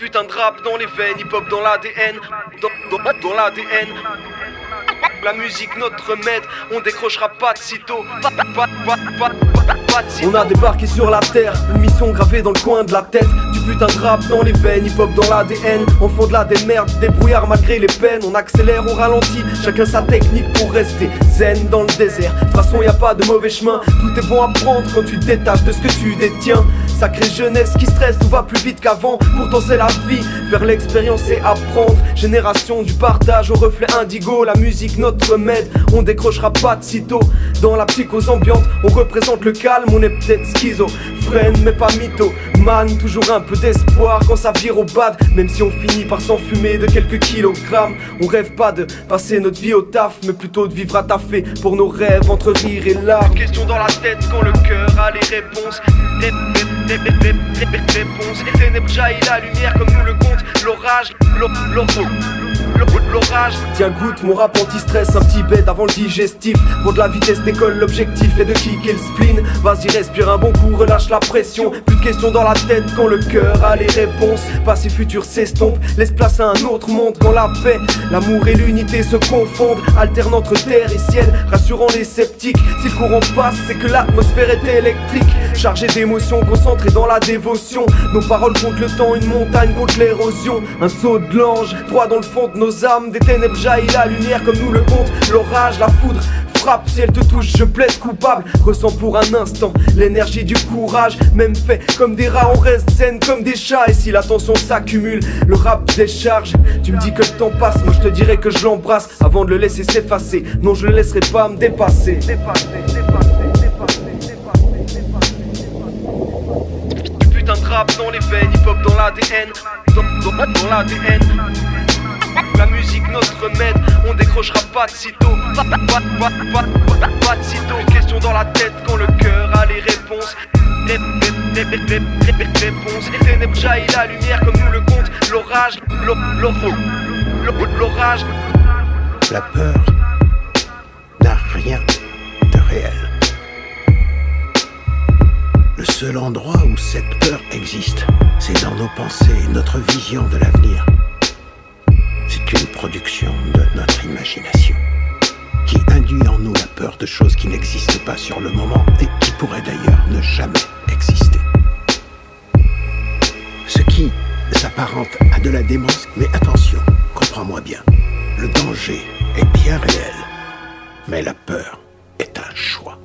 putain de rap dans les veines, hip-hop dans l'ADN, dans l'ADN. La musique notre remède, on décrochera pas de sitôt. On a débarqué sur la terre, une mission gravée dans le coin de la tête. Du putain de rap dans les veines, hip-hop dans l'ADN. Enfant de la démerde, débrouillard malgré les peines. On accélère, on ralentit, chacun sa technique pour rester zen dans le désert. De toute façon y a pas de mauvais chemin, tout est bon à prendre quand tu te détaches de ce que tu détiens. Sacrée jeunesse qui stresse, tout va plus vite qu'avant. Pourtant c'est la vie, faire l'expérience et apprendre. Génération du partage au reflet indigo. La musique notre remède, on décrochera pas de sitôt. Dans la psychose ambiante, on représente le calme. On est peut-être schizophrène mais pas mytho. Man, toujours un peu d'espoir quand ça vire au bad. Même si on finit par s'enfumer de quelques kilogrammes. On rêve pas de passer notre vie au taf, mais plutôt de vivre à taffer pour nos rêves entre rire et larmes. Question dans la tête quand le cœur a les réponses. Réponse. Les ténèbres jaillissent la lumière comme nous le compte l'orage. L'orage. Tiens goûte mon rap anti-stress, un petit bête avant le digestif. Pour de la vitesse décolle l'objectif et de kicker le spleen. Vas-y respire un bon coup, relâche la pression. Plus de questions dans la tête quand le cœur a les réponses. Passé futur s'estompe, laisse place à un autre monde. Quand la paix, l'amour et l'unité se confondent, alternant entre terre et ciel, rassurant les sceptiques. Si le courant passe, c'est que l'atmosphère est électrique. Chargée d'émotions, concentrée dans la dévotion. Nos paroles contre le temps, une montagne contre l'érosion. Un saut de l'ange, droit dans le fond de nos âmes. Des ténèbres jaillit la lumière comme nous le compte l'orage, la foudre frappe, si elle te touche je plaide coupable. Ressens pour un instant l'énergie du courage. Même fait comme des rats, on reste zen comme des chats. Et si la tension s'accumule, le rap décharge. Tu me dis que le temps passe, moi je te dirais que je l'embrasse avant de le laisser s'effacer. Non je le laisserai pas me dépasser. Du putain de rap dans les veines, hip-hop dans l'ADN, dans l'ADN. La musique notre remède, on décrochera pas de sitôt. Pas de sitôt. Question dans la tête quand le cœur a les réponses. Réponse. Les ténèbres jaillissent la lumière comme nous le compte l'orage. L'orage. La peur n'a rien de réel. Le seul endroit où cette peur existe, c'est dans nos pensées, notre vision de l'avenir. C'est une production de notre imagination qui induit en nous la peur de choses qui n'existent pas sur le moment et qui pourraient d'ailleurs ne jamais exister. Ce qui s'apparente à de la démence, mais attention, comprends-moi bien, le danger est bien réel, mais la peur est un choix.